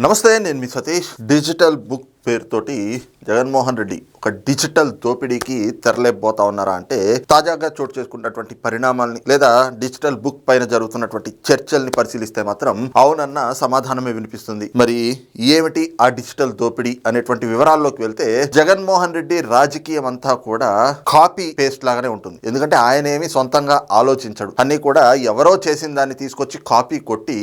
నమస్తే, నేను మీ Satish. Digital book పేరుతోటి జగన్మోహన్ రెడ్డి ఒక డిజిటల్ దోపిడీకి తెరలేకపోతా ఉన్నారా అంటే, తాజాగా చోటు చేసుకున్నటువంటి పరిణామాల్ని లేదా డిజిటల్ బుక్ పైన జరుగుతున్నటువంటి చర్చల్ని పరిశీలిస్తే మాత్రం అవునన్న సమాధానమే వినిపిస్తుంది. మరి ఏమిటి ఆ డిజిటల్ దోపిడీ అనేటువంటి వివరాల్లోకి వెళ్తే, జగన్మోహన్ రెడ్డి రాజకీయం అంతా కూడా కాపీ పేస్ట్ లాగానే ఉంటుంది. ఎందుకంటే ఆయన ఏమి సొంతంగా ఆలోచించడు, అన్ని కూడా ఎవరో చేసిన దాన్ని తీసుకొచ్చి కాపీ కొట్టి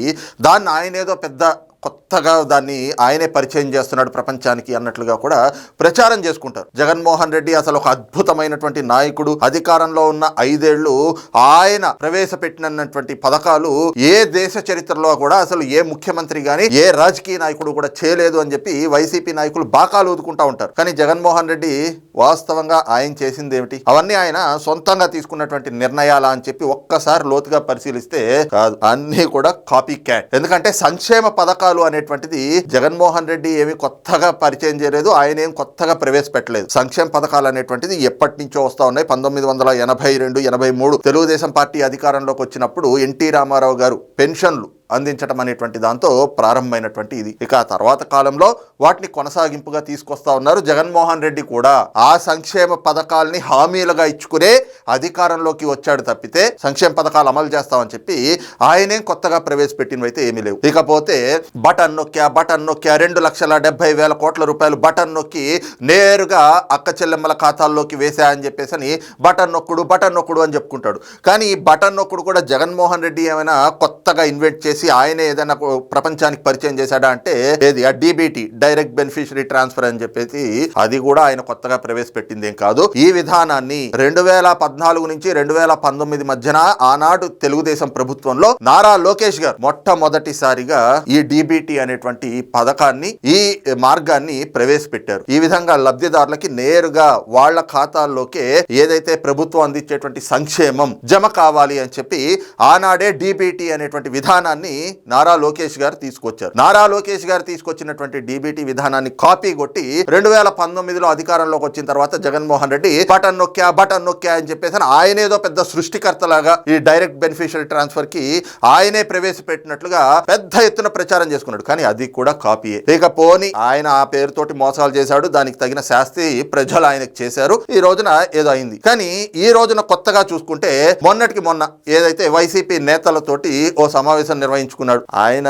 దాన్ని ఆయన ఏదో పెద్ద కొత్తగా దాన్ని ఆయనే పరిచయం చేస్తున్నాడు ప్రపంచానికి అన్నట్లుగా కూడా ప్రచారం చేసుకుంటారు. జగన్మోహన్ రెడ్డి అసలు ఒక అద్భుతమైనటువంటి నాయకుడు, అధికారంలో ఉన్న 5 ఏళ్లు ఆయన ప్రవేశపెట్టినటువంటి పథకాలు ఏ దేశ చరిత్రలో కూడా అసలు ఏ ముఖ్యమంత్రి గాని ఏ రాజకీయ నాయకుడు కూడా చేయలేదు అని చెప్పి వైసీపీ నాయకులు బాకాలు ఊదుకుంటా ఉంటారు. కానీ జగన్మోహన్ రెడ్డి వాస్తవంగా ఆయన చేసింది ఏమిటి? అవన్నీ ఆయన సొంతంగా తీసుకున్నటువంటి నిర్ణయాలా అని చెప్పి ఒక్కసారి లోతుగా పరిశీలిస్తే కాదు, అన్నీ కూడా కాపీ క్యాట్. ఎందుకంటే సంక్షేమ పథకాలు అనేటువంటిది జగన్మోహన్ రెడ్డి ఏమి కొత్తగా పరిచయం చేయలేదు, ఆయన ఏం కొత్తగా ప్రవేశపెట్టలేదు. సంక్షేమ పథకాలు అనేటువంటిది ఎప్పటి నుంచో వస్తా ఉన్నాయి. 1982, 83 తెలుగుదేశం పార్టీ అధికారంలోకి వచ్చినప్పుడు ఎన్టీ రామారావు గారు పెన్షన్లు అందించడం అనేటువంటి దాంతో ప్రారంభమైనటువంటి ఇది. ఇక ఆ తర్వాత కాలంలో వాటిని కొనసాగింపుగా తీసుకొస్తా ఉన్నారు. జగన్మోహన్ రెడ్డి కూడా ఆ సంక్షేమ పథకాలని హామీలుగా ఇచ్చుకునే అధికారంలోకి వచ్చాడు తప్పితే సంక్షేమ పథకాలు అమలు చేస్తామని చెప్పి ఆయనేం కొత్తగా ప్రవేశపెట్టినవి అయితే ఏమీ లేవు. ఇకపోతే బటన్ నొక్కా 2,70,000 కోట్ల రూపాయలు బటన్ నొక్కి నేరుగా అక్క చెల్లెమ్మల ఖాతాల్లోకి వేశాయని చెప్పేసి అని బటన్ నొక్కుడు అని చెప్పుకుంటాడు. కానీ ఈ బటన్ నొక్కుడు కూడా జగన్మోహన్ రెడ్డి ఏమైనా కొత్తగా ఇన్వెంట్ చేసి ఆయనే ఏదైనా ప్రపంచానికి పరిచయం చేశాడా అంటే, ఏది ఆ డీబీటీ, డైరెక్ట్ బెనిఫిషరీ ట్రాన్స్ఫర్ అని చెప్పేసి అది కూడా ఆయన కొత్తగా ప్రవేశపెట్టింది ఏం కాదు. ఈ విధానాన్ని 2014 నుంచి 2019 మధ్యన ఆనాడు తెలుగుదేశం ప్రభుత్వంలో నారా లోకేష్ గారు మొట్టమొదటిసారిగా ఈ డీబీటీ అనేటువంటి పథకాన్ని, ఈ మార్గాన్ని ప్రవేశపెట్టారు. ఈ విధంగా లబ్ధిదారులకి నేరుగా వాళ్ళ ఖాతాల్లోకే ఏదైతే ప్రభుత్వం అందించేటువంటి సంక్షేమం జమ కావాలి అని చెప్పి ఆనాడే డీబీటీ అనేటువంటి విధానాన్ని నారా లోకేష్ గారు తీసుకొచ్చారు. నారా లోకేష్ గారు తీసుకొచ్చినటువంటి డీబీటీ విధానాన్ని కాపీ కొట్టి 2019లో అధికారంలోకి వచ్చిన తర్వాత జగన్మోహన్ రెడ్డి బటన్ నొక్కా అని చెప్పేసి ఆయన ఏదో పెద్ద సృష్టికర్తలాగా ఈ డైరెక్ట్ బెనిఫిషియరీ ట్రాన్స్ఫర్ కి ఆయనే ప్రవేశపెట్టినట్లుగా పెద్ద ఎత్తున ప్రచారం చేసుకున్నాడు. కానీ అది కూడా కాపీయే. ఇకపోని ఆయన ఆ పేరుతోటి మోసాలు చేశాడు, దానికి తగిన శాస్తి ప్రజలు ఆయనకు చేశారు. ఈ రోజున ఏదో అయింది. కానీ ఈ రోజున కొత్తగా చూసుకుంటే మొన్నటికి మొన్న ఏదైతే వైసీపీ నేతలతోటి ఓ సమావేశం నిర్వహించుకున్నాడు. ఆయన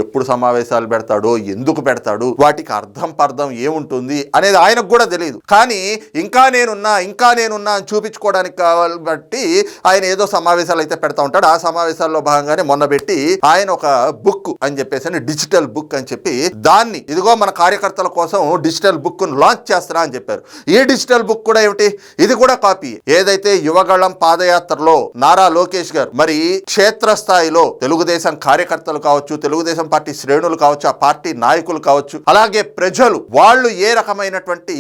ఎప్పుడు సమావేశాలు పెడతాడో, ఎందుకు పెడతాడు, వాటికి అర్థం పర్థం ఏముంటుంది అనేది ఆయనకు కూడా తెలియదు. కానీ ఇంకా నేనున్నా అని చూపించుకోవడానికి కాబట్టి ఆయన ఏదో సమావేశాలు అయితే పెడతా ఉంటాడు. ఆ సమావేశాల్లో భాగంగానే మొన్న పెట్టి ఆయన ఒక బుక్ అని చెప్పేసి, డిజిటల్ బుక్ అని చెప్పి దాన్ని ఇదిగో మన కార్యకర్తల కోసం డిజిటల్ బుక్ లాంచ్ చేస్తున్నా అని చెప్పారు. ఈ డిజిటల్ బుక్ కూడా ఏమిటి? ఇది కూడా కాపీ. ఏదైతే యువగళం పాదయాత్రలో నారా లోకేష్ గారు మరి క్షేత్రస్థాయిలో తెలుగుదేశం కార్యకర్తలు కావచ్చు, తెలుగుదేశం పార్టీ శ్రేణులు కావచ్చు, ఆ పార్టీ నాయకులు కావచ్చు, అలాగే ప్రజలు వాళ్ళు ఏ రకమైనటువంటి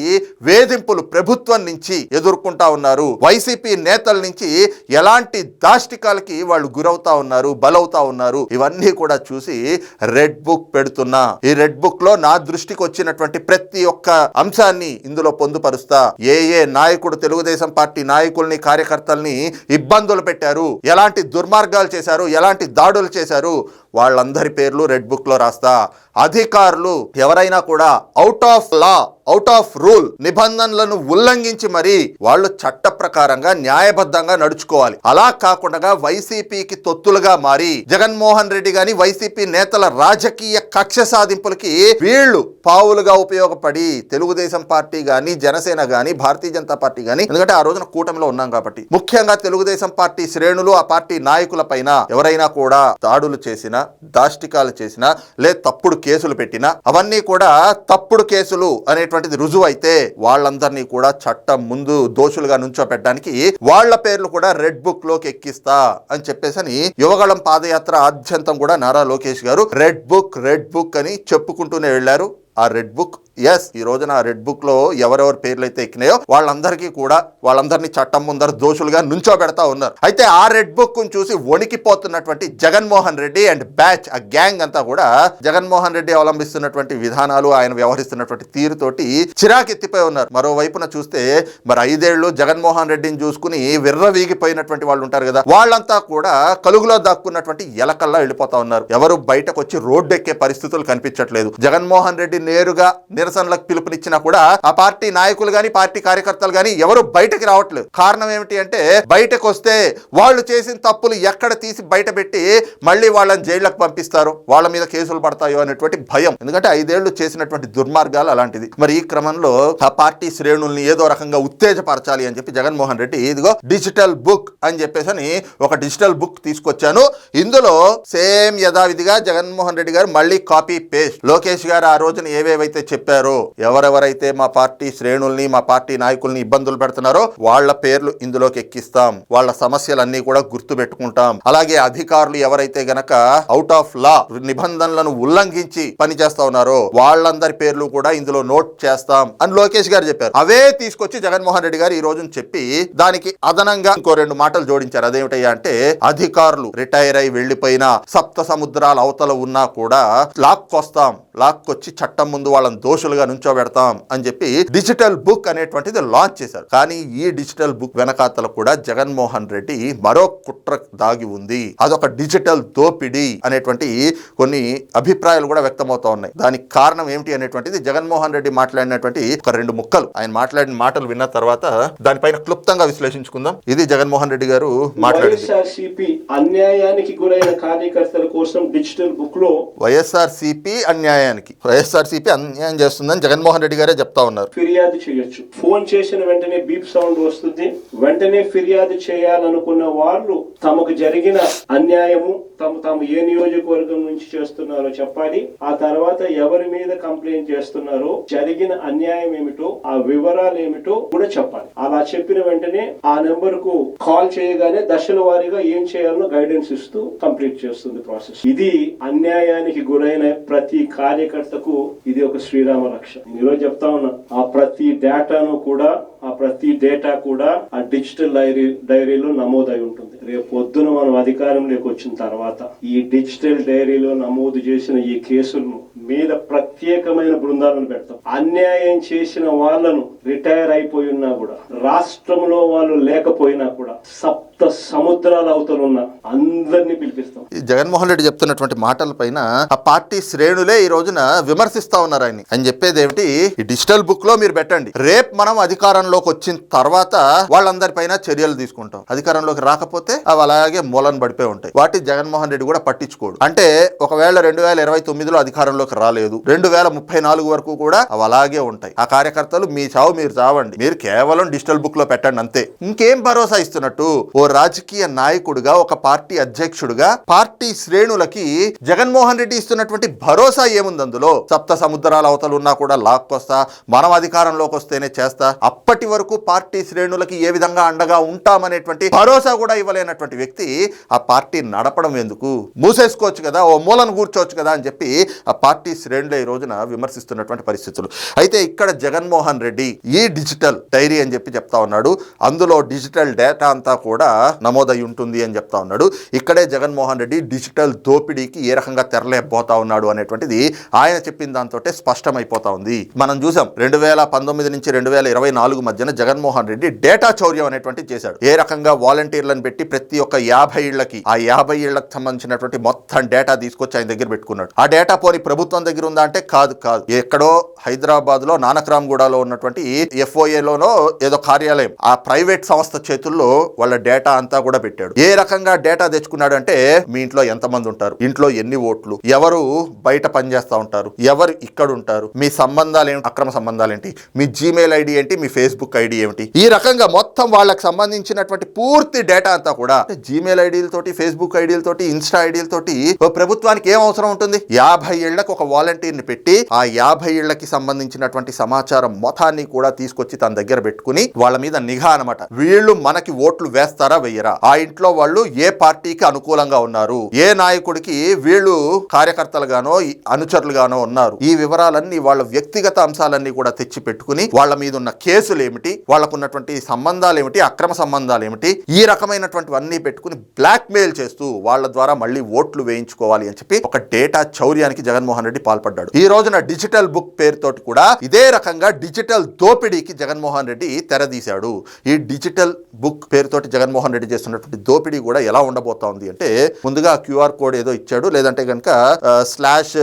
వేధింపులు ప్రభుత్వం నుంచి ఎదుర్కొంటా ఉన్నారు, వైసీపీ నేతల నుంచి ఎలాంటి దాష్టికాలకి వాళ్ళు గురవుతా ఉన్నారు, బలవుతా ఉన్నారు, ఇవన్నీ కూడా చూసి రెడ్ బుక్ పెడుతున్నా. ఈ రెడ్ బుక్ లో నా దృష్టికి వచ్చినటువంటి ప్రతి ఒక్క అంశాన్ని ఇందులో పొందుపరుస్తా. ఏ నాయకుడు తెలుగుదేశం పార్టీ నాయకుల్ని, కార్యకర్తల్ని ఇబ్బందులు పెట్టారు, ఎలాంటి దుర్మార్గాలు చేశారు, ఎలాంటి దాడులు చేశారు, వాళ్ళందరి పేర్లు రెడ్ బుక్ లో రాస్తా. అధికారులు ఎవరైనా కూడా out of law, out of rule, నిబంధనలను ఉల్లంఘించి మరి వాళ్ళు చట్ట ప్రకారంగా న్యాయబద్ధంగా నడుచుకోవాలి. అలా కాకుండా వైసీపీకి తొత్తులుగా మారి జగన్మోహన్ రెడ్డి గాని వైసీపీ నేతల రాజకీయ కక్ష సాధింపులకి వీళ్ళు పావులుగా ఉపయోగపడి తెలుగుదేశం పార్టీ గాని, జనసేన గాని, భారతీయ జనతా పార్టీ గాని, ఎందుకంటే ఆ రోజున కూటమిలో ఉన్నాం కాబట్టి, ముఖ్యంగా తెలుగుదేశం పార్టీ శ్రేణులు, ఆ పార్టీ నాయకుల పైన ఎవరైనా కూడా దాడులు చేసినా, దాష్టికాలు చేసినా, లేదా తప్పుడు కేసులు పెట్టినా, అవన్నీ కూడా తప్పుడు కేసులు అనేటువంటిది రుజువు అయితే వాళ్ళందరినీ కూడా చట్టం ముందు దోషులుగా నుంచోపెట్టడానికి వాళ్ళ పేర్లు కూడా రెడ్ బుక్ లోకి ఎక్కిస్తా అని చెప్పేసి యువగళం పాదయాత్ర ఆద్యంతం కూడా నారా లోకేష్ గారు రెడ్ బుక్ అని చెప్పుకుంటూనే వెళ్లారు. ఆ రెడ్ బుక్ ఎస్, ఈ రోజున రెడ్ బుక్ లో ఎవరెవరి పేర్లు అయితే ఎక్కినాయో వాళ్ళందరినీ చట్టం ముందర దోషులుగా నుంచోబెడతా ఉన్నారు. అయితే ఆ రెడ్ బుక్ చూసి వణికిపోతున్నటువంటి జగన్మోహన్ రెడ్డి అండ్ బ్యాచ్, ఆ గ్యాంగ్ అంతా కూడా జగన్మోహన్ రెడ్డి అవలంబిస్తున్నటువంటి విధానాలు, ఆయన వ్యవహరిస్తున్నటువంటి తీరుతోటి చిరాకెత్తిపోయి ఉన్నారు. మరోవైపున చూస్తే మరి 5 ఏళ్లు జగన్మోహన్ రెడ్డిని చూసుకుని విర్రవీగిపోయినటువంటి వాళ్ళు ఉంటారు కదా, వాళ్ళంతా కూడా కలుగులో దాక్కున్నటువంటి ఎలకల్లా వెళ్ళిపోతా ఉన్నారు. ఎవరు బయటకు వచ్చి రోడ్డు ఎక్కే పరిస్థితులు కనిపించట్లేదు. జగన్మోహన్ రెడ్డి నేరుగా నిరసనలకు పిలుపునిచ్చినా కూడా ఆ పార్టీ నాయకులు గాని, పార్టీ కార్యకర్తలు గాని ఎవరు బయటకి రావట్లేదు. కారణం ఏమిటి అంటే, బయటకు వస్తే వాళ్ళు చేసిన తప్పులు ఎక్కడ తీసి బయట పెట్టి మళ్ళీ వాళ్ళని జైళ్లకు పంపిస్తారు, వాళ్ళ మీద కేసులు పడతాయో అనేటువంటి భయం. ఎందుకంటే 5 ఏళ్లు చేసినటువంటి దుర్మార్గాలు అలాంటిది. మరి ఈ క్రమంలో ఆ పార్టీ శ్రేణుల్ని ఏదో రకంగా ఉత్తేజపరచాలి అని చెప్పి జగన్మోహన్ రెడ్డి ఇదిగో డిజిటల్ బుక్ అని చెప్పేసి ఒక డిజిటల్ బుక్ తీసుకొచ్చాను. ఇందులో సేమ్ యథావిధిగా జగన్మోహన్ రెడ్డి గారు మళ్ళీ కాపీ పేస్ట్, లోకేష్ గారు ఆ రోజున ఏవేవైతే చెప్పారో, ఎవరెవరైతే మా పార్టీ శ్రేణుల్ని, మా పార్టీ నాయకుల్ని ఇబ్బందులు పెడుతున్నారో వాళ్ళ పేర్లు ఇందులోకి ఎక్కిస్తాం, వాళ్ళ సమస్యలన్నీ కూడా గుర్తు పెట్టుకుంటాం. అలాగే అధికారులు ఎవరైతే గనక అవుట్ ఆఫ్ లా నిబంధనలను ఉల్లంఘించి పనిచేస్తా ఉన్నారో వాళ్ళందరి పేర్లు కూడా ఇందులో నోట్ చేస్తాం అని లోకేష్ గారు చెప్పారు. అవే తీసుకొచ్చి జగన్మోహన్ రెడ్డి గారు ఈ రోజున చెప్పి దానికి అదనంగా ఇంకో 2 మాటలు జోడించారు. అదేమిటయ్యా అంటే, అధికారులు రిటైర్ అయి వెళ్లిపోయిన సప్త సముద్రాల అవతల ఉన్నా కూడా లాక్కొచ్చి చట్టం ముందు వాళ్ళని దోషులుగా నుంచోబెడతాం అని చెప్పి డిజిటల్ బుక్ అనేటువంటిది లాంచ్ చేశారు. కానీ ఈ డిజిటల్ బుక్ వెనకాతల కూడా జగన్మోహన్ రెడ్డి మరో కుట్ర దాగి ఉంది. అదొక డిజిటల్ దోపిడీ అనేటువంటి కొన్ని అభిప్రాయాలు కూడా వ్యక్తమవుతా ఉన్నాయి. దానికి కారణం ఏమిటి అనేటువంటిది జగన్మోహన్ రెడ్డి మాట్లాడినటువంటి ఒక 2 ముక్కలు, ఆయన మాట్లాడిన మాటలు విన్న తర్వాత దానిపైన క్లుప్తంగా విశ్లేషించుకుందాం. ఇది జగన్మోహన్ రెడ్డి గారు మాట్లాడింది. అన్యాయానికి గురైన కార్యకర్తల కోసం డిజిటల్ బుక్ లో వైఎస్ఆర్సీపీ అన్యాయం చేస్తుందని జగన్మోహన్ రెడ్డి గారే చెప్తా ఉన్నారు. ఫిర్యాదు చేయొచ్చు. ఫోన్ చేసిన వెంటనే బీప్ సౌండ్ వస్తుంది. వెంటనే ఫిర్యాదు చేయాలనుకున్న వాళ్ళు తమకు జరిగిన అన్యాయము, తాము ఏ నియోజకవర్గం నుంచి చేస్తున్నారో చెప్పాలి. ఆ తర్వాత ఎవరి మీద కంప్లైంట్ చేస్తున్నారో, జరిగిన అన్యాయం ఏమిటో, ఆ వివరాలు ఏమిటో కూడా చెప్పాలి. అలా చెప్పిన వెంటనే ఆ నెంబర్ కు కాల్ చేయగానే దశల వారీగా ఏం చేయాలో గైడెన్స్ ఇస్తూ కంప్లీట్ చేస్తుంది ప్రాసెస్. ఇది అన్యాయానికి గురైన ప్రతి కార్యకర్తకు ఇది ఒక శ్రీరామ రక్ష. నేను ఈరోజు చెప్తా ఉన్నా, ఆ ప్రతి డేటా కూడా ఆ డిజిటల్ డైరీలో నమోదై ఉంటుంది. రేపు పొద్దున మనం అధికారంలోకి వచ్చిన తర్వాత ఈ డిజిటల్ డైరీలో నమోదు చేసిన ఈ కేసులను మీద ప్రత్యేకమైన బృందాలను పెడతాం. అన్యాయం చేసిన వాళ్ళను రిటైర్ అయిపోయి ఉన్నా కూడా, రాష్ట్రంలో వాళ్ళు లేకపోయినా కూడా, సప్త సముద్రాల అవతల ఉన్న అందరినీ పిలిపిస్తాం. జగన్మోహన్ రెడ్డి చెప్తున్నటువంటి మాటల పైన ఆ పార్టీ శ్రేణులే ఈ రోజున విమర్శిస్తా ఉన్నారు ఆయన. అని చెప్పేది ఏమిటి, ఈ డిజిటల్ బుక్ లో మీరు పెట్టండి, రేపు మనం అధికారంలోకి వచ్చిన తర్వాత వాళ్ళందరిపైన చర్యలు తీసుకుంటాం. అధికారంలోకి రాకపోతే అవి అలాగే మూలన పడిపోయి ఉంటాయి. వాటి జగన్మోహన్ రెడ్డి కూడా పట్టించుకోడు. అంటే ఒకవేళ 2029లో అధికారంలోకి రాలేదు, 2034 వరకు కూడా అవి అలాగే ఉంటాయి. ఆ కార్యకర్తలు మీ చావు మీరు చావండి, మీరు కేవలం డిజిటల్ బుక్ లో పెట్టండి అంతే. ఇంకేం భరోసా ఇస్తున్నట్టు? ఓ రాజకీయ నాయకుడిగా, ఒక పార్టీ అధ్యక్షుడిగా పార్టీ శ్రేణులకి జగన్మోహన్ రెడ్డి ఇస్తున్నటువంటి భరోసా ఏముంది అందులో? సప్త సముద్రాల అవతలు ఉన్నా కూడా లాక్కొస్తా, మనం అధికారంలోకి వస్తేనే చేస్తా, అప్పటి వరకు పార్టీ శ్రేణులకి ఏ విధంగా అండగా ఉంటామనేటువంటి భరోసా కూడా ఇవ్వలేనటువంటి వ్యక్తి ఆ పార్టీ నడపడం ఎందుకు? మూసేసుకోవచ్చు కదా, ఓ మూలను కూర్చోవచ్చు కదా అని చెప్పి ఆ పార్టీ శ్రేణులే ఈ రోజున విమర్శిస్తున్నటువంటి పరిస్థితులు. అయితే ఇక్కడ జగన్మోహన్ రెడ్డి ఈ డిజిటల్ డైరీ అని చెప్పి చెప్తా ఉన్నాడు. అందులో డిజిటల్ డేటా అంతా కూడా నమోదై ఉంటుంది అని చెప్తా ఉన్నాడు. ఇక్కడే జగన్మోహన్ రెడ్డి డిజిటల్ దోపిడీకి ఏ రకంగా తెరలేకపోతా ఉన్నాడు అనేటువంటిది ఆయన చెప్పిన దాంతో స్పష్టమైపోతా ఉంది. మనం చూసాం 2019 నుంచి 2024 మధ్యన జగన్మోహన్ రెడ్డి డేటా చౌర్యం అనేటువంటి చేశాడు. ఏ రకంగా వాలంటీర్లను పెట్టి ప్రతి ఒక్క 50 ఇళ్లకి, ఆ 50 ఇళ్లకు సంబంధించినటువంటి మొత్తం డేటా తీసుకొచ్చి ఆయన దగ్గర పెట్టుకున్నాడు. ఆ డేటా పోని ప్రభుత్వం దగ్గర ఉందా అంటే కాదు. ఎక్కడో హైదరాబాద్ లో నానక్రామ్గూడలో ఉన్నటువంటి FOAలోనో ఏదో కార్యాలయం, ఆ ప్రైవేట్ సంస్థ చేతుల్లో వాళ్ళ డేటా అంతా కూడా పెట్టాడు. ఏ రకంగా డేటా తెచ్చుకున్నాడు అంటే, మీ ఇంట్లో ఎంతమంది ఉంటారు, ఇంట్లో ఎన్ని ఓట్లు, ఎవరు బయట పనిచేస్తా ఉంటారు, ఎవరు ఇక్కడ ఉంటారు, మీ సంబంధాలు ఏంటి, అక్రమ సంబంధాలు ఏంటి, మీ జీమెయిల్ ఐడి ఏంటి, మీ ఫేస్బుక్ ఐడి ఏమిటి, ఈ రకంగా మొత్తం వాళ్ళకి సంబంధించినటువంటి పూర్తి డేటా అంతా కూడా జీమెయిల్ ఐడీలతోటి, ఫేస్బుక్ ఐడీలతోటి, ఇన్స్టా ఐడీలతోటి ప్రభుత్వానికి ఏం అవసరం ఉంటుంది? 50 ఏళ్లకు ఒక వాలంటీర్ని పెట్టి ఆ 50 ఏళ్లకి సంబంధించినటువంటి సమాచారం మొత్తాన్ని కూడా కూడా తీసుకొచ్చి తన దగ్గర పెట్టుకుని వాళ్ళ మీద నిఘా అనమాట. వీళ్ళు మనకి ఓట్లు వేస్తారా వెయ్యరా, ఆ ఇంట్లో వాళ్ళు ఏ పార్టీకి అనుకూలంగా ఉన్నారు, ఏ నాయకుడికి వీళ్ళు కార్యకర్తలుగానో అనుచరులుగానో ఉన్నారు, ఈ వివరాలన్నీ వాళ్ళ వ్యక్తిగత అంశాలన్నీ కూడా తెచ్చి పెట్టుకుని వాళ్ళ మీద ఉన్న కేసులు ఏమిటి, వాళ్ళకున్నటువంటి సంబంధాలు ఏమిటి, అక్రమ సంబంధాలు ఏమిటి, ఈ రకమైనటువంటివన్నీ పెట్టుకుని బ్లాక్ మెయిల్ చేస్తూ వాళ్ళ ద్వారా మళ్ళీ ఓట్లు వేయించుకోవాలి అని చెప్పి ఒక డేటా చౌర్యానికి జగన్మోహన్ రెడ్డి పాల్పడ్డాడు. ఈ రోజున డిజిటల్ బుక్ పేరుతోటి కూడా ఇదే రకంగా డిజిటల్ దోపిడీకి జగన్మోహన్ రెడ్డి తెరదీశాడు. ఈ డిజిటల్ బుక్ పేరుతోటి జగన్మోహన్ రెడ్డి చేస్తున్నటువంటి దోపిడీ కూడా ఎలా ఉండబోతా ఉంది అంటే, ముందుగా క్యూఆర్ కోడ్ ఏదో ఇచ్చాడు, లేదంటే కనుక slash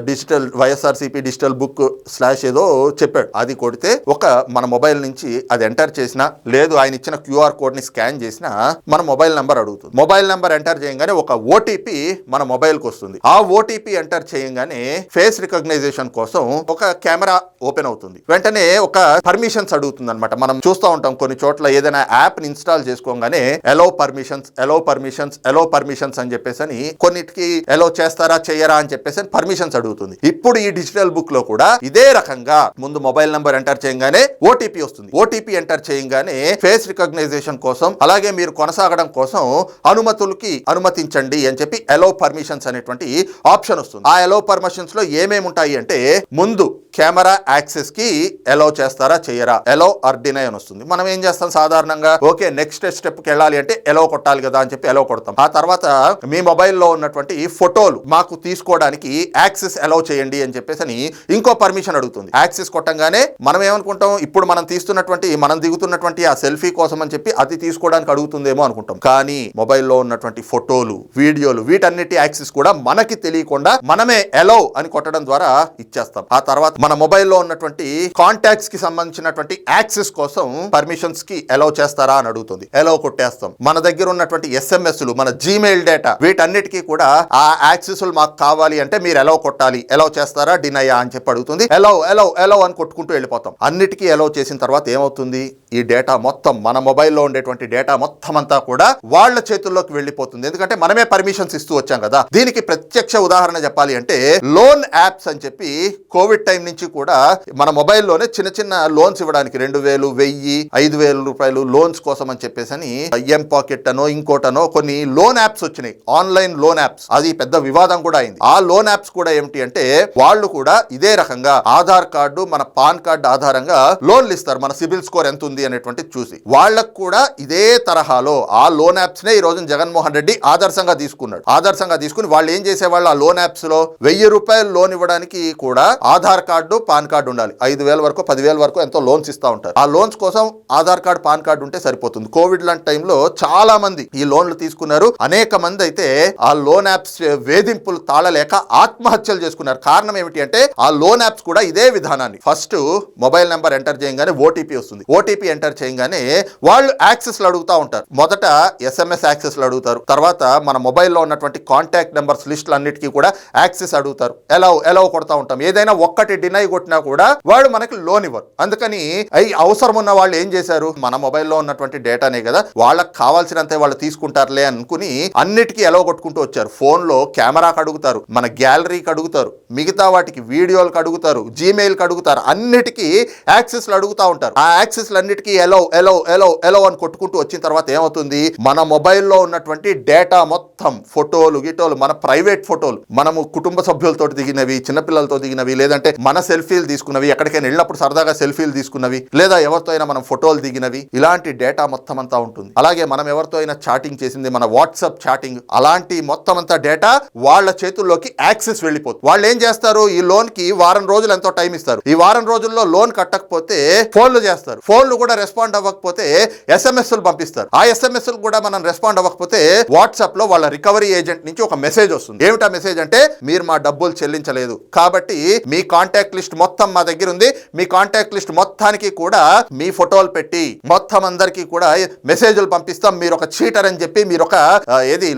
digital YSRCP digital book slash ఏదో చెప్పాడు. అది కొడితే ఒక మన మొబైల్ నుంచి అది ఎంటర్ చేసినా, లేదు ఆయన ఇచ్చిన క్యూఆర్ కోడ్ ని స్కాన్ చేసినా మన మొబైల్ నెంబర్ అడుగుతుంది. మొబైల్ నెంబర్ ఎంటర్ చేయగానే ఒక ఓటీపీ మన మొబైల్ కి వస్తుంది. ఆ ఓటీపీ ఎంటర్ చేయగానే ఫేస్ రికగ్నైజేషన్ కోసం ఒక కెమెరా ఓపెన్ అవుతుంది. వెంటనే ఒక పర్మిషన్స్ అడుగుతుంది అనమాట. మనం చూస్తూ ఉంటాం కొన్ని చోట్ల ఏదైనా యాప్ ని ఇన్స్టాల్ చేసుకోగానే ఎలో పర్మిషన్స్ అని చెప్పేసి అని కొన్నిటికి ఎలో చేస్తారా చేయరా అని చెప్పేసి పర్మిషన్స్ అడుగుతుంది. ఇప్పుడు ఈ డిజిటల్ బుక్ లో కూడా ఇదే రకంగా ముందు మొబైల్ నంబర్ ఎంటర్ చేయగానే ఓటీపీ వస్తుంది. ఓటీపీ ఎంటర్ చేయగానే ఫేస్ రికగ్నైజేషన్ కోసం, అలాగే మీరు కొనసాగడం కోసం అనుమతించండి అని చెప్పి ఎలో పర్మిషన్స్ అనేటువంటి ఆప్షన్ వస్తుంది. ఆ ఎలో పర్మిషన్స్ లో ఏమేమి ఉంటాయి అంటే, ముందు కెమెరా యాక్సెస్ కి ఎలో చేస్తారా చేయరా, ఎలో ఆర్ డినై అని వస్తుంది. మనం ఏం చేస్తాం సాధారణంగా, ఓకే నెక్స్ట్ స్టెప్ కి వెళ్ళాలి అంటే ఎలో కొట్టాలి కదా అని చెప్పి ఎలో కొడతాం. ఆ తర్వాత మీ మొబైల్లో ఉన్నటువంటి ఫోటోలు మాకు తీసుకోవడానికి యాక్సెస్ ఎలో చేయండి అని చెప్పేసి అని ఇంకో పర్మిషన్ అడుగుతుంది. యాక్సెస్ కొట్టంగానే మనం ఏమనుకుంటాం, ఇప్పుడు మనం దిగుతున్నటువంటి ఆ సెల్ఫీ కోసం అని చెప్పి అది తీసుకోవడానికి అడుగుతుందేమో అనుకుంటాం. కానీ మొబైల్లో ఉన్నటువంటి ఫోటోలు, వీడియోలు, వీటన్నిటి యాక్సెస్ కూడా మనకి తెలియకుండా మనమే ఎలో అని కొట్టడం ద్వారా ఇచ్చేస్తాం. ఆ తర్వాత మన మొబైల్లో ఉన్నటువంటి కాంటాక్ట్స్ కి సంబంధించినటువంటి యాక్సెస్ కోసం పర్మిషన్స్ కి ఎలో చేస్తారా అని అడుగుతుంది. ఎలో కొట్టేస్తాం. మన దగ్గర ఉన్నటువంటి ఎస్ఎంఎస్లు, మన జీమెయిల్ డేటా, వీటన్నిటికీ కూడా ఆ యాక్సెస్ మాకు కావాలి అంటే మీరు ఎలో కొట్టాలి, ఎలో చేస్తారా డినయా అని చెప్పి అడుగుతుంది. ఎలో అని కొట్టుకుంటూ వెళ్ళిపోతాం. అన్నిటికీ ఎలో చేసిన తర్వాత ఏమవుతుంది, ఈ డేటా మొత్తం, మన మొబైల్లో ఉండేటువంటి డేటా మొత్తం అంతా కూడా వాళ్ళ చేతుల్లోకి వెళ్ళిపోతుంది. ఎందుకంటే మనమే పర్మిషన్స్ ఇస్తూ వచ్చాం కదా. దీనికి ప్రత్యక్ష ఉదాహరణ చెప్పాలి అంటే, లోన్ యాప్స్ అని చెప్పి కోవిడ్ టైం నుంచి కూడా మన మొబైల్లోనే చిన్న చిన్న లోన్స్ ఇవ్వడానికి 2000, 1000, 5000 రూపాయలు లోన్స్ కోసం అని చెప్పేసి అని ఎం పాకెట్ అనో ఇంకోటనో కొన్ని లోన్ యాప్స్ వచ్చినాయి, ఆన్లైన్ లోన్ యాప్స్. అది పెద్ద వివాదం కూడా అయింది. ఆ లోన్ యాప్స్ కూడా ఏమిటి అంటే, వాళ్ళు కూడా ఇదే రకంగా ఆధార్ కార్డు, మన పాన్ కార్డు ఆధారంగా లోన్లు ఇస్తారు, మన సిబిల్ స్కోర్ ఎంత ఉంది అనేటువంటి చూసి. వాళ్ళకు కూడా ఇదే తరహాలో ఆ లోన్ యాప్స్ నే ఈ రోజు జగన్మోహన్ రెడ్డి ఆదర్శంగా తీసుకుని వాళ్ళు ఏం చేసేవాళ్ళు, ఆ లోన్ యాప్స్ లో 1000 రూపాయలు లోన్ ఇవ్వడానికి కూడా ఆధార్ కార్డు, పాన్ కార్డు ఉండాలి. 5000 వరకు 10,000 వరకు ఎంతో లోన్స్ ఇస్తా ఉంటారు. ఆ లోన్స్ కోసం ఆధార్ కార్డు, పాన్ కార్డు ఉంటే సరిపోతుంది. కోవిడ్ లాంటి టైంలో చాలా మంది ఈ లోన్లు తీసుకున్నారు. అనేక మంది అయితే ఆ లోన్ యాప్స్ వేధింపులు తాళలేక ఆత్మహత్యలు చేసుకున్నారు. కారణం ఏమిటి అంటే, ఆ లోన్ యాప్స్ కూడా ఇదే విధానాన్ని, ఫస్ట్ మొబైల్ నెంబర్ ఎంటర్ చేయగానే ఓటీపీ వస్తుంది. ఓటీపీ ఎంటర్ చేయగానే వాళ్ళు యాక్సెస్లు అడుగుతా ఉంటారు. మొదట ఎస్ఎంఎస్ యాక్సెస్లు అడుగుతారు, తర్వాత మన మొబైల్లో ఉన్నటువంటి కాంటాక్ట్ నెంబర్స్ లిస్టులు అన్నిటికీ కూడా యాక్సెస్ అడుగుతారు. ఎలవ్ కొడతా ఉంటాం. ఏదైనా ఒక్కటి డినై కొట్టినా కూడా వాడు మనకి లోన్ ఇవ్వరు. అందుకని అవసరం ఉన్న వాళ్ళు ఏం చేశారు, మన మొబైల్లో ఉన్నటువంటి డేటానే కదా, వాళ్ళకి కావాల్సినంతే వాళ్ళు తీసుకుంటారులే అనుకుని అన్నిటికీ ఎలవ్ కొట్టుకుంటూ వచ్చారు. ఫోన్లో కెమెరాకి అడుగుతారు, మన గ్యాలరీకి అడుగుతారు, మిగతా వాటికి వీడియోలకు అడుగుతారు, జీమెయిల్కి అడుగుతారు, అన్నిటికీ యాక్సెస్లు అడుగుతా ఉంటారు. ఆ యాక్సెస్లు అన్నిటికీ ఎలో అని కొట్టుకుంటూ వచ్చిన తర్వాత ఏమవుతుంది, మన మొబైల్లో ఉన్నటువంటి డేటా మొత్తం, ఫోటోలు గిటోలు, మన ప్రైవేట్ ఫోటోలు, మనము కుటుంబ సభ్యులతో దిగినవి, చిన్నపిల్లలతో దిగినవి, లేదంటే మన సెల్ఫీలు తీసుకున్నవి, ఎక్కడికైనా వెళ్ళినప్పుడు సరదాగా సెల్ఫీలు తీసుకున్నవి, లేదా ఎవరితో అయినా మనం ఫోటోలు దిగినవి, ఇలాంటి డేటా మొత్తం అంతా ఉంటుంది. అలాగే మనం ఎవరితో అయినా చాటింగ్ చేసింది, మన వాట్సాప్ చాటింగ్, అలాంటి మొత్తం అంతా డేటా వాళ్ళ చేతుల్లోకి యాక్సెస్ వెళ్ళిపోతుంది. వాళ్ళు ఏం చేస్తారు, ఈ లోన్ కి వారం రోజులు ఎంతో టైం ఇస్తారు. ఈ వారం రోజుల్లో లోన్ కట్టకపోతే ఫోన్లు చేస్తారు. ఫోన్లు కూడా రెస్పాండ్ అవ్వకపోతే ఎస్ఎంఎస్లు పంపిస్తారు. ఆ ఎస్ఎంఎస్ కూడా మనం రెస్పాండ్ అవ్వకపోతే వాట్సాప్ లో వాళ్ళ రికవరీ ఏజెంట్ నుంచి ఒక మెసేజ్ వస్తుంది. ఏమిటా మెసేజ్ అంటే, మీరు మా డబ్బులు చెల్లించలేదు కాబట్టి మీ కాంటాక్ట్ లిస్ట్ మొత్తం మా దగ్గర ఉంది, మీ కాంటాక్ట్ లిస్ట్ మొత్తానికి కూడా మీ ఫోటోలు పెట్టి మొత్తం అందరికీ కూడా మెసేజ్లు పంపిస్తాం, మీరు ఒక చీటర్ అని చెప్పి, మీరు ఒక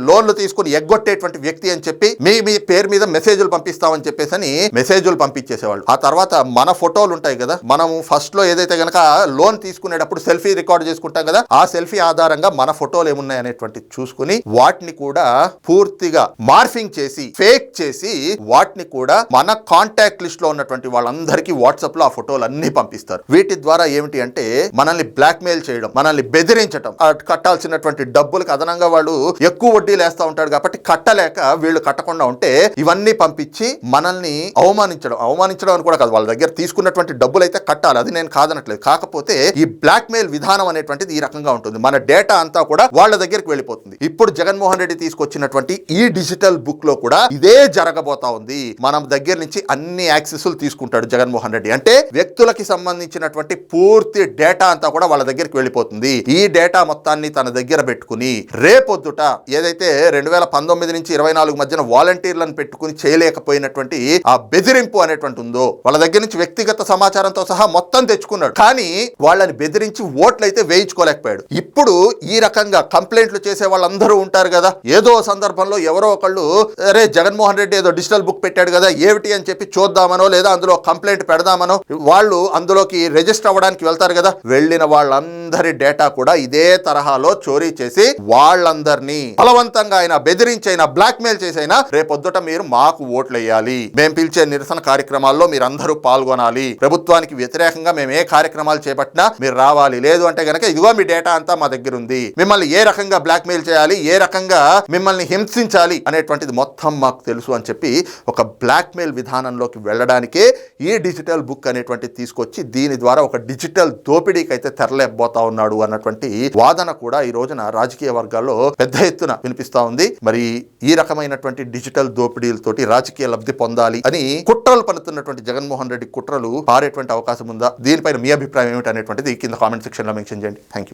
లోన్లు తీసుకుని ఎగ్గొట్టేటువంటి వ్యక్తి అని చెప్పి మీ పేరు మీద మెసేజ్లు పంపిస్తామని చెప్పేసి అని మెసేజ్లు పంపించేసేవాళ్ళు. ఆ తర్వాత మన ఫోటోలు ఉంటాయి కదా, మనము ఫస్ట్ లో ఏదైతే గనక లోన్ తీసుకునేటప్పుడు సెల్ఫీ రికార్డ్ చేసుకుంటాం కదా, ఆ సెల్ఫీ ఆధారంగా మన ఫోటోలు ఏమున్నాయి అనేటువంటి చూసుకుని వాటిని కూడా పూర్తిగా మార్ఫింగ్ చేసి, ఫేక్ చేసి, వాటిని కూడా మన కాంటాక్ట్ లిస్ట్ లో ఉన్నటువంటి ఉన్నటువంటి వాళ్ళందరికీ వాట్సాప్ లో ఆ ఫోటోలు అన్ని పంపిస్తారు. వీటి ద్వారా ఏమిటి అంటే మనల్ని బ్లాక్మెయిల్ చేయడం, మనల్ని బెదిరించడం, కట్టాల్సినటువంటి డబ్బులకు అదనంగా వాళ్ళు ఎక్కువ వడ్డీలు వేస్తూ ఉంటాడు కాబట్టి కట్టలేక వీళ్ళు కట్టకుండా ఉంటే ఇవన్నీ పంపించి మనల్ని అవమానించడం అని కూడా కాదు, వాళ్ళ దగ్గర తీసుకున్నటువంటి డబ్బులు అయితే కట్టాలి, అది నేను కాదనట్లేదు. కాకపోతే ఈ బ్లాక్మెయిల్ విధానం అనేటువంటిది ఈ రకంగా ఉంటుంది. మన డేటా అంతా కూడా వాళ్ళ దగ్గరికి వెళ్ళిపోతుంది. ఇప్పుడు జగన్మోహన్ రెడ్డి తీసుకొచ్చినటువంటి ఈ డిజిటల్ బుక్ లో కూడా ఇదే జరగబోతా ఉంది. మనం దగ్గర నుంచి అన్ని యాక్సెస్లు తీసుకుంటాడు జగన్మోహన్ రెడ్డి. అంటే వ్యక్తులకి సంబంధించినటువంటి పూర్తి డేటా అంతా కూడా వాళ్ళ దగ్గరికి వెళ్ళిపోతుంది. ఈ డేటా మొత్తాన్ని తన దగ్గర పెట్టుకుని రేపొద్దుట ఏదైతే 2019 నుంచి 24 మధ్యన వాలంటీర్లను పెట్టుకుని చేయలేకపోయినటువంటి ఆ బెదిరింపు అనేటువంటి ఉందో, వాళ్ళ దగ్గర నుంచి వ్యక్తిగత సమాచారంతో సహా మొత్తం తెచ్చుకున్నాడు. కానీ వాళ్ళని బెదిరించి ఓట్లయితే వేయించుకోలేకపోయాడు. ఇప్పుడు ఈ రకంగా కంప్లైంట్లు చేసే వాళ్ళందరూ ఉంటారు కదా, ఏదో సందర్భంలో ఎవరో ఒకళ్ళు అరే జగన్మోహన్ రెడ్డి ఏదో డిజిటల్ బుక్ పెట్టాడు కదా ఏమిటి అని చెప్పి చూద్దామనో లేదా అందులో కంప్లైంట్ పెడదామనో వాళ్ళు అందులోకి రిజిస్టర్ అవ్వడానికి వెళ్తారు కదా, వెళ్ళిన వాళ్ళందరి డేటా కూడా ఇదే తరహాలో చోరీ చేసి వాళ్ళందరినీ బలవంతంగా అయినా బెదిరించైనా బ్లాక్మెయిల్ చేసైనా రేపొద్దుట మీరు మాకు ఓట్లు వేయాలి, మేము పిలిచే నిరసన కార్యక్రమాల్లో మీరు అందరూ పాల్గొనాలి, ప్రభుత్వానికి వ్యతిరేకంగా మేము ఏ కార్యక్రమాలు చేపట్టినా మీరు రావాలి, లేదు అంటే గనక ఇదిగో మీ డేటా అంతా మా దగ్గర ఉంది, మిమ్మల్ని ఏ రకంగా బ్లాక్మెయిల్ చేయాలి, ఏ రకంగా మిమ్మల్ని హింసించాలి అనేటువంటిది మొత్తం మాకు తెలుసు అని చెప్పి ఒక బ్లాక్మెయిల్ విధానంలోకి వెళ్ళడానికే ఈ డిజిటల్ బుక్ అనేటువంటిది తీసుకొచ్చి దీని ద్వారా ఒక డిజిటల్ దోపిడీకి అయితే తెరలేకపోతా ఉన్నాడు అన్నటువంటి వాదన కూడా ఈ రోజున రాజకీయ వర్గాల్లో పెద్ద ఎత్తున వినిపిస్తా ఉంది. మరి ఈ రకమైనటువంటి డిజిటల్ దోపిడీలతోటి రాజకీయ లబ్ధి పొందాలి అని కుట్రలు పన్నుతున్నటువంటి జగన్మోహన్ రెడ్డి కుట్రలు పారేటువంటి అవకాశం ఉందా? దీనిపైన మీ అభిప్రాయం ఏమిటి అనేటువంటిది కింద కామెంట్ సెక్షన్ లో మెన్షన్ చేయండి. Thank you.